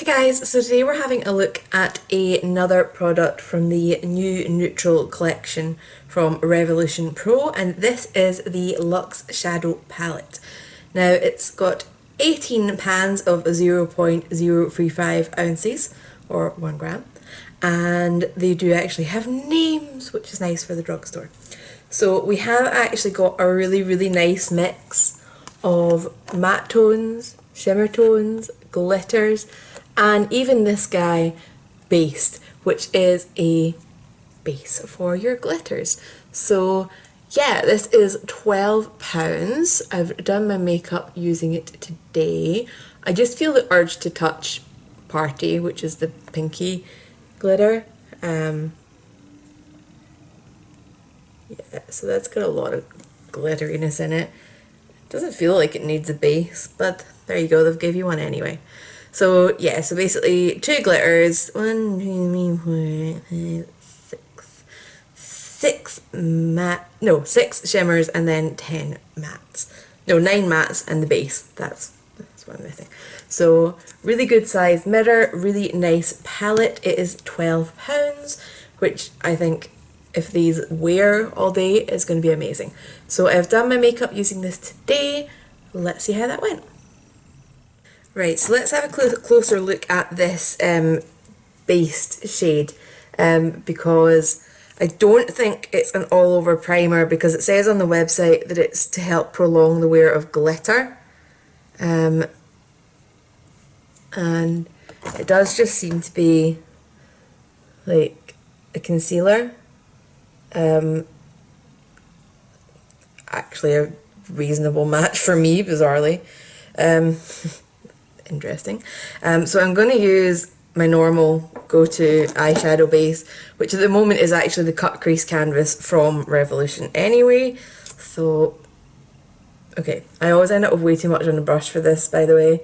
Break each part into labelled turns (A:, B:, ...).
A: Hi guys, so today we're having a look at another product from the new Neutral collection from Revolution Pro, and this is the Luxe Shadow Palette. Now it's got 18 pans of 0.035 ounces, or 1 gram, and they do actually have names, which is nice for the drugstore. So we have actually got a really nice mix of matte tones, shimmer tones, glitters, and even this guy, Based, which is a base for your glitters. So yeah, this is £12. I've done my makeup using it today. I just feel the urge to touch Party, which is the pinky glitter. Yeah, so that's got a lot of glitteriness in it. Doesn't feel like it needs a base, but there you go, they've give you one anyway. So yeah, so basically 2 glitters, 1, 2, 3, 4, 5, 6 matte, no, 6 shimmers and then 10 mattes. No, 9 mattes and the base, that's what I'm missing. So really good sized mirror, really nice palette. It is £12, which I think if these wear all day is going to be amazing. So I've done my makeup using this today. Let's see how that went. Right, so let's have a closer look at this based shade because I don't think it's an all over primer because it says on the website that it's to help prolong the wear of glitter. And it does just seem to be like a concealer. Actually a reasonable match for me, bizarrely. Interesting. So I'm going to use my normal go-to eyeshadow base, which at the moment is actually the Cut Crease Canvas from Revolution anyway. So, okay, I always end up with way too much on the brush for this, by the way,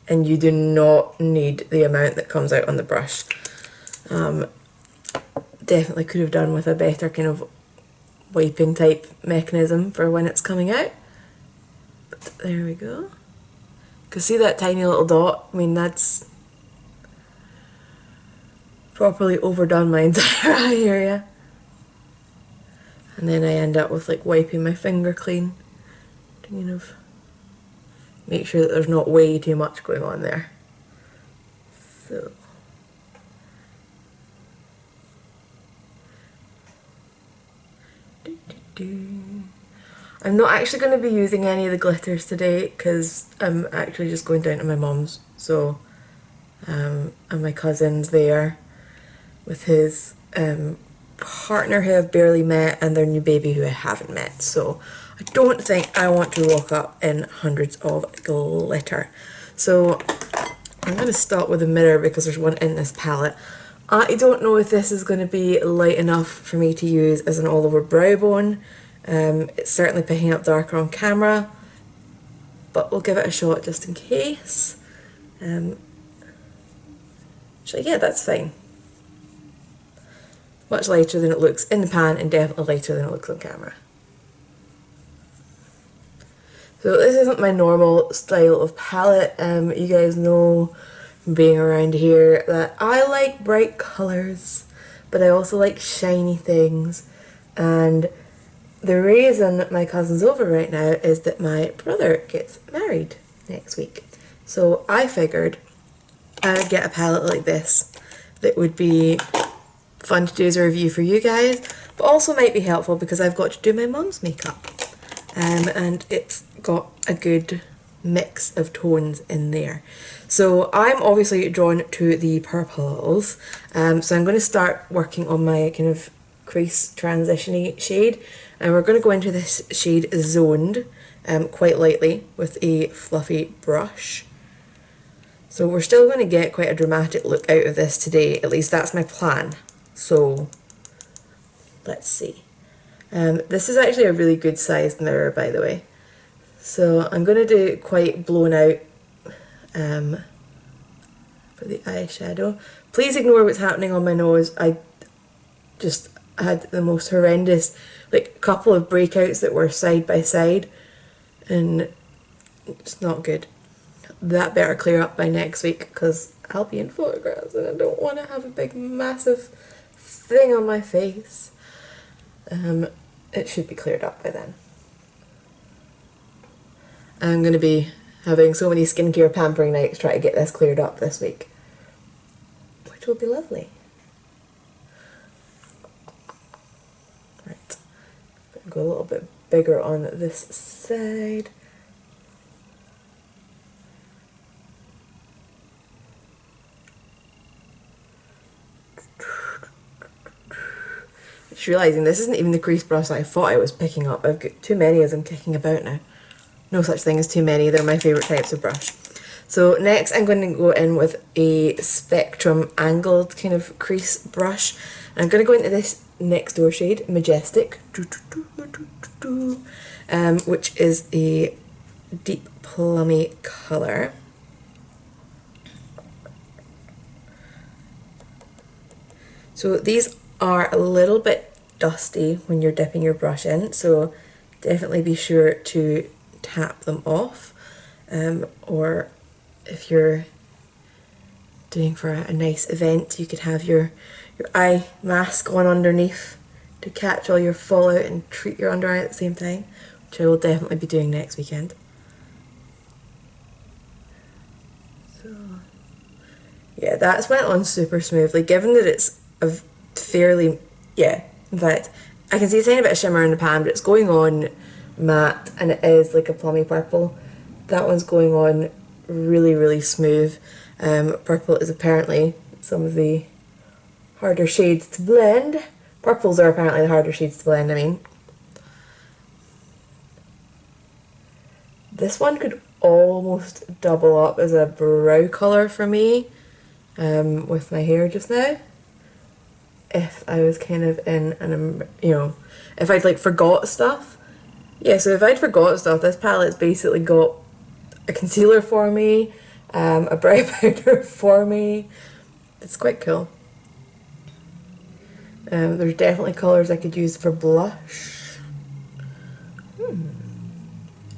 A: and you do not need the amount that comes out on the brush. Definitely could have done with a better kind of wiping type mechanism for when it's coming out. But there we go. Because see that tiny little dot? I mean, that's properly overdone my entire eye area. And then I end up with like wiping my finger clean to kind of make sure that there's not way too much going on there. So I'm not actually going to be using any of the glitters today because I'm actually just going down to my mum's. So, and my cousin's there with his partner who I've barely met and their new baby who I haven't met. So I don't think I want to rock up in hundreds of glitter. So I'm going to start with a mirror because there's one in this palette. I don't know if this is going to be light enough for me to use as an all over brow bone. It's certainly picking up darker on camera, but we'll give it a shot just in case. So yeah, that's fine. Much lighter than it looks in the pan and definitely lighter than it looks on camera. So this isn't my normal style of palette. You guys know from being around here that I like bright colours, but I also like shiny things. And the reason that my cousin's over right now is that my brother gets married next week. So I figured I'd get a palette like this that would be fun to do as a review for you guys, but also might be helpful because I've got to do my mum's makeup. And it's got a good mix of tones in there. So I'm obviously drawn to the purples. So I'm going to start working on my kind of crease transition-y shade, and we're going to go into this shade Zoned quite lightly with a fluffy brush. So we're still going to get quite a dramatic look out of this today, at least that's my plan. So let's see. This is actually a really good sized mirror, by the way. So I'm going to do it quite blown out for the eyeshadow. Please ignore what's happening on my nose. I just had the most horrendous like couple of breakouts that were side by side and it's not good. That better clear up by next week because I'll be in photographs and I don't want to have a big massive thing on my face. It should be cleared up by then. I'm going to be having so many skincare pampering nights trying to get this cleared up this week, which will be lovely. Right, go a little bit bigger on this side. Just realising this isn't even the crease brush that I thought I was picking up. I've got too many of them kicking about now. No such thing as too many, they're my favourite types of brush. So next I'm going to go in with a Spectrum angled kind of crease brush. And I'm going to go into this Next Door shade, Majestic, which is a deep plummy colour. So these are a little bit dusty when you're dipping your brush in, so definitely be sure to tap them off, or if you're doing for a nice event, you could have your eye mask on underneath to catch all your fallout and treat your under eye at the same time, which I will definitely be doing next weekend. So yeah, that's went on super smoothly, given that it's a fairly, yeah, in fact I can see a tiny bit of shimmer in the pan, but it's going on matte and it is like a plummy purple. That one's going on really smooth. Purple is apparently some of the harder shades to blend. Purples are apparently the harder shades to blend, I mean. This one could almost double up as a brow colour for me, with my hair just now. If I was kind of in an, you know, if I'd like forgot stuff. Yeah, so if I'd forgot stuff, this palette's basically got a concealer for me, a brow powder for me. It's quite cool. There's definitely colours I could use for blush.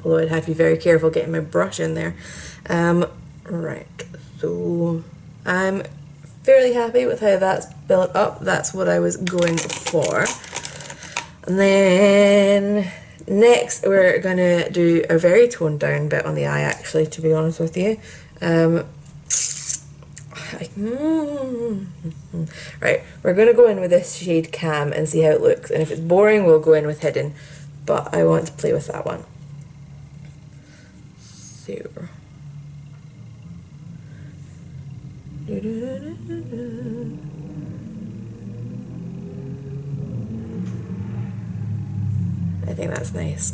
A: Although I'd have to be very careful getting my brush in there. Right, so I'm fairly happy with how that's built up. That's what I was going for. And then next we're going to do a very toned down bit on the eye, actually, to be honest with you. Right, we're going to go in with this shade Cam and see how it looks, and if it's boring we'll go in with Hidden, but I want to play with that one. So I think that's nice.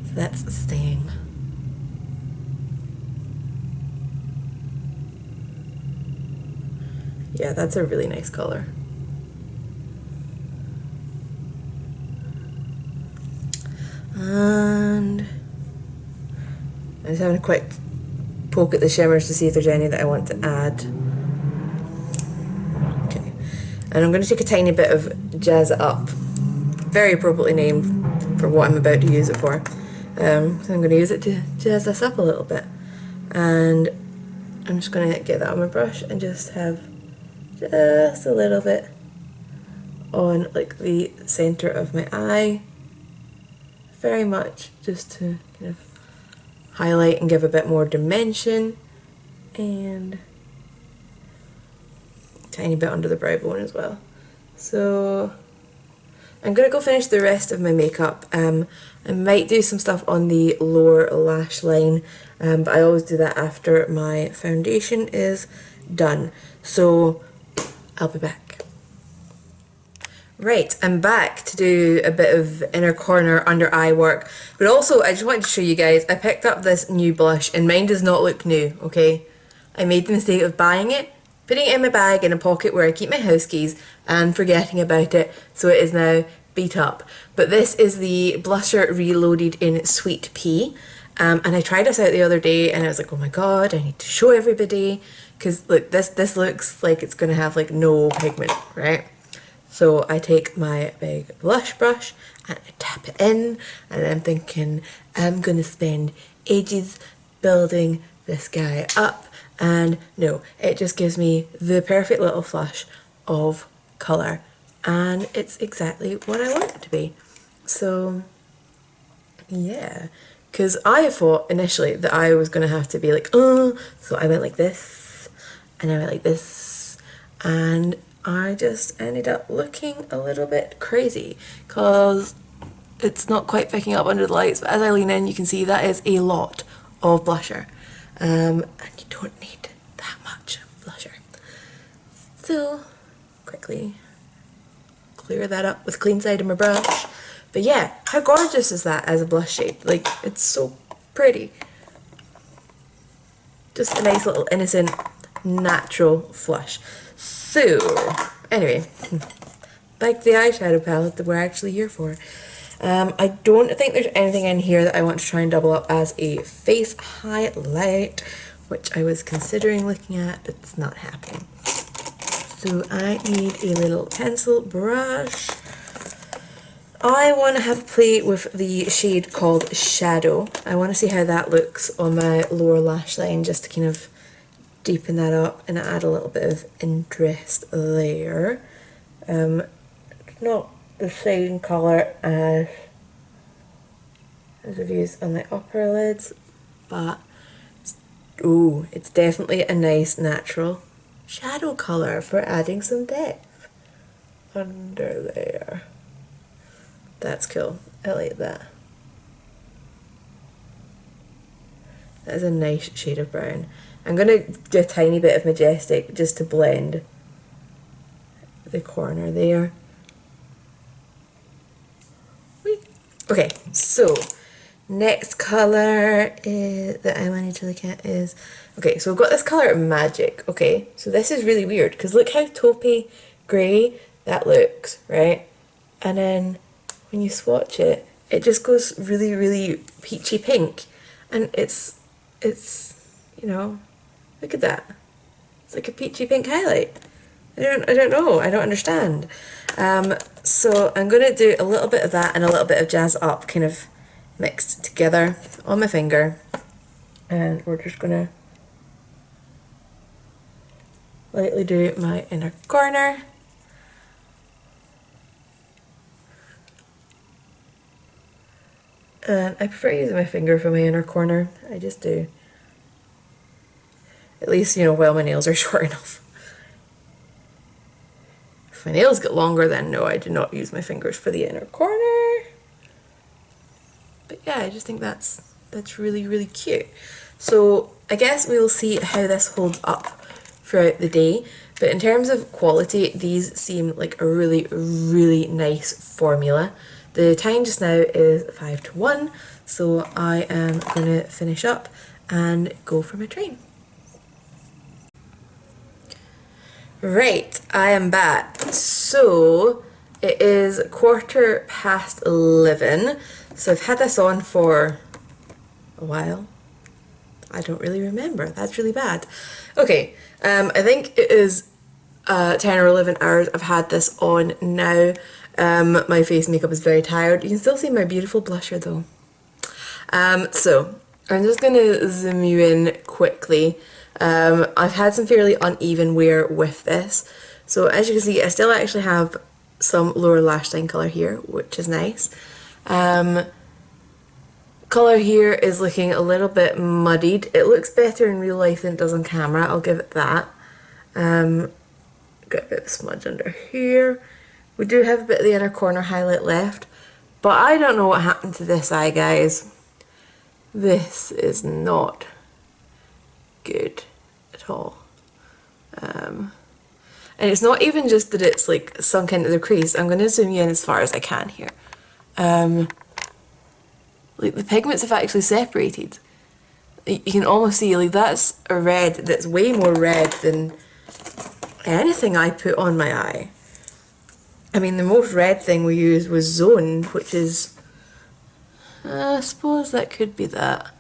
A: So that's staying. Yeah, that's a really nice color. And I'm just having a quick poke at the shimmers to see if there's any that I want to add. Okay, and I'm going to take a tiny bit of Jazz It Up, very appropriately named for what I'm about to use it for. So I'm going to use it to jazz this up a little bit, and I'm just going to get that on my brush and just have just a little bit on like the center of my eye, very much just to kind of highlight and give a bit more dimension, and a tiny bit under the brow bone as well. So I'm going to go finish the rest of my makeup. I might do some stuff on the lower lash line, but I always do that after my foundation is done. So I'll be back. Right, I'm back to do a bit of inner corner under eye work, but also I just wanted to show you guys, I picked up this new blush and mine does not look new, okay? I made the mistake of buying it, putting it in my bag in a pocket where I keep my house keys and forgetting about it, so it is now beat up. But this is the Blusher Reloaded in Sweet Pea, and I tried this out the other day and I was like, oh my god, I need to show everybody, because look, this looks like it's going to have like no pigment, right? So I take my big blush brush and I tap it in, and I'm thinking I'm going to spend ages building this guy up, And no, it just gives me the perfect little flush of colour, and it's exactly what I want it to be. So yeah, because I thought initially that I was going to have to be like, oh, so I went like this, and I went like this, and I just ended up looking a little bit crazy because it's not quite picking up under the lights, but as I lean in you can see that is a lot of blusher, and you don't need that much blusher. So quickly clear that up with clean side of my brush. But yeah, how gorgeous is that as a blush shade? Like, it's so pretty. Just a nice little innocent natural flush. So anyway, back to the eyeshadow palette that we're actually here for. I don't think there's anything in here that I want to try and double up as a face highlight, which I was considering looking at, but it's not happening. So I need a little pencil brush. I want to have a play with the shade called Shadow. I want to see how that looks on my lower lash line, just to kind of deepen that up and add a little bit of interest there. It's not the same colour as I've used on my upper lids, but it's definitely a nice natural shadow colour for adding some depth under there. That's cool. I like that. That is a nice shade of brown. I'm going to do a tiny bit of Majestic just to blend the corner there. Okay, so next colour that I wanted to look at is, okay, so we've got this colour Magic, okay? So this is really weird because look how taupey grey that looks, right? And then when you swatch it, it just goes really, really peachy pink. And it's, you know, look at that. It's like a peachy pink highlight. I don't know, I don't understand. So I'm going to do a little bit of that and a little bit of Jazz Up kind of mixed together on my finger. And we're just going to lightly do my inner corner. And I prefer using my finger for my inner corner. I just do. At least, you know, while my nails are short enough. If my nails get longer, then no, I do not use my fingers for the inner corner. But yeah, I just think that's really, really cute. So I guess we will see how this holds up throughout the day. But in terms of quality, these seem like a really, really nice formula. The time just now is 5:55, so I am going to finish up and go for my train. Right, I am back. So it is 11:15, so I've had this on for a while. I don't really remember. That's really bad. Okay, I think it is 10 or 11 hours I've had this on now. My face makeup is very tired. You can still see my beautiful blusher though. So I'm just going to zoom you in quickly. I've had some fairly uneven wear with this. So as you can see, I still actually have some lower lash line colour here, which is nice. Colour here is looking a little bit muddied. It looks better in real life than it does on camera, I'll give it that. Got a bit of smudge under here. We do have a bit of the inner corner highlight left, but I don't know what happened to this eye, guys. This is not good at all. And it's not even just that it's like sunk into the crease. I'm going to zoom you in as far as I can here. Like the pigments have actually separated. You can almost see like that's a red that's way more red than anything I put on my eye. I mean, the most red thing we used was Zone, which is, I suppose that could be that.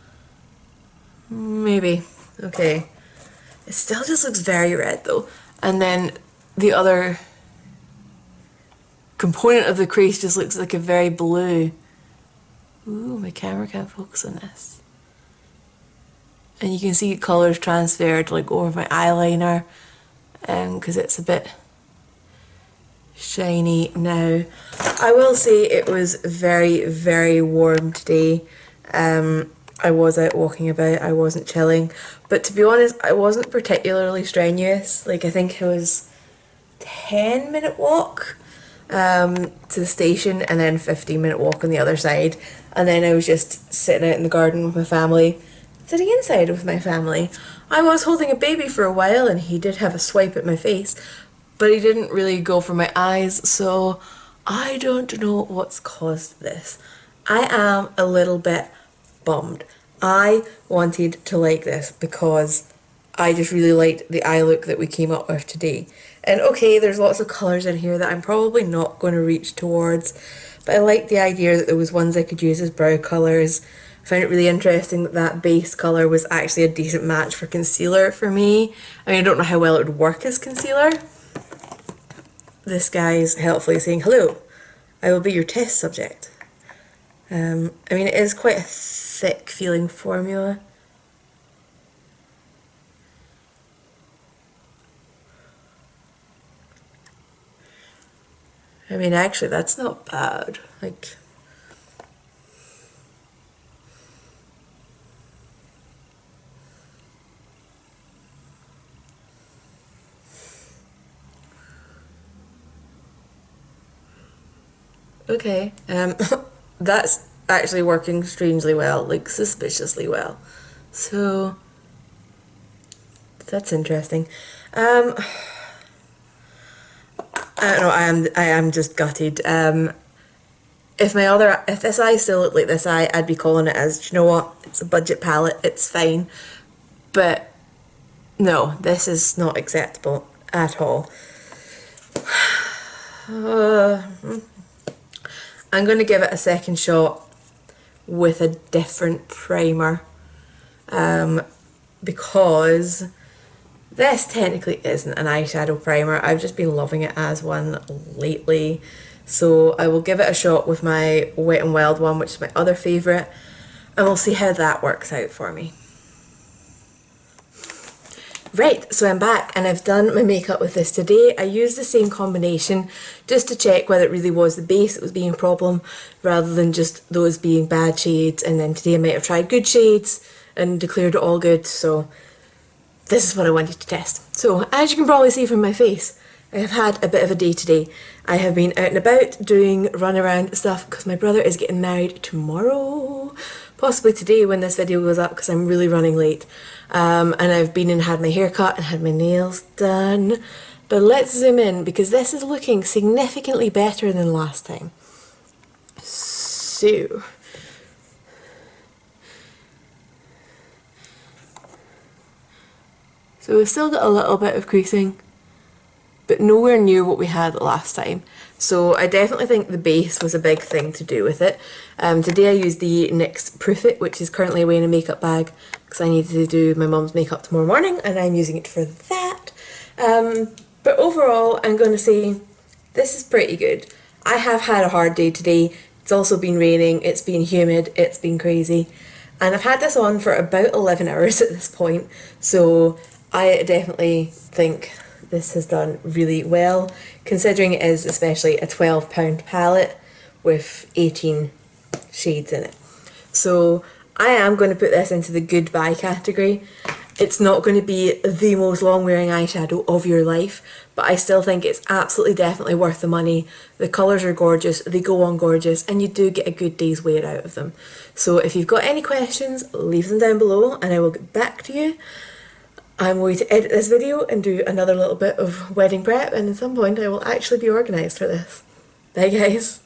A: Maybe. Okay. It still just looks very red though. And then the other component of the crease just looks like a very blue. Ooh, my camera can't focus on this. and you can see colours transferred like over my eyeliner, because it's a bit shiny now. I will say it was very, very warm today. I was out walking about, I wasn't chilling, but to be honest, I wasn't particularly strenuous. Like, I think it was 10-minute walk to the station, and then 15-minute walk on the other side, and then I was just sitting out in the garden with my family, sitting inside with my family. I was holding a baby for a while, and he did have a swipe at my face, but he didn't really go for my eyes, so I don't know what's caused this. I am a little bit bummed. I wanted to like this because I just really liked the eye look that we came up with today. And okay, there's lots of colours in here that I'm probably not going to reach towards, but I liked the idea that there was ones I could use as brow colours. I found it really interesting that that base colour was actually a decent match for concealer for me. I mean, I don't know how well it would work as concealer. This guy's helpfully saying, "Hello, I will be your test subject." I mean, it is quite a thick feeling formula. I mean, actually, that's not bad. Like, okay, that's actually working strangely well, like suspiciously well. So that's interesting. I don't know, I am just gutted. If this eye still looked like this eye, I'd be calling it as, you know what, it's a budget palette, it's fine. But no, this is not acceptable at all. I'm going to give it a second shot with a different primer, because this technically isn't an eyeshadow primer. I've just been loving it as one lately. So I will give it a shot with my Wet n Wild one, which is my other favourite, and we'll see how that works out for me. Right, so I'm back and I've done my makeup with this today. I used the same combination just to check whether it really was the base that was being a problem rather than just those being bad shades, and then today I might have tried good shades and declared it all good, so this is what I wanted to test. So as you can probably see from my face, I have had a bit of a day today. I have been out and about doing runaround stuff because my brother is getting married tomorrow. Possibly today when this video goes up because I'm really running late. And I've been and had my hair cut and had my nails done. But let's zoom in because this is looking significantly better than last time. So we've still got a little bit of creasing, but nowhere near what we had last time. So I definitely think the base was a big thing to do with it. Today I used the NYX Proof It, which is currently away in a makeup bag because I need to do my mum's makeup tomorrow morning and I'm using it for that. But overall, I'm going to say this is pretty good. I have had a hard day today. It's also been raining, it's been humid, it's been crazy. And I've had this on for about 11 hours at this point. So I definitely think this has done really well, considering it is especially a £12 palette with 18 shades in it. So I am going to put this into the goodbye category. It's not going to be the most long wearing eyeshadow of your life, but I still think it's absolutely definitely worth the money. The colours are gorgeous, they go on gorgeous, and you do get a good day's wear out of them. So if you've got any questions, leave them down below and I will get back to you. I'm going to edit this video and do another little bit of wedding prep, and at some point I will actually be organised for this. Bye guys.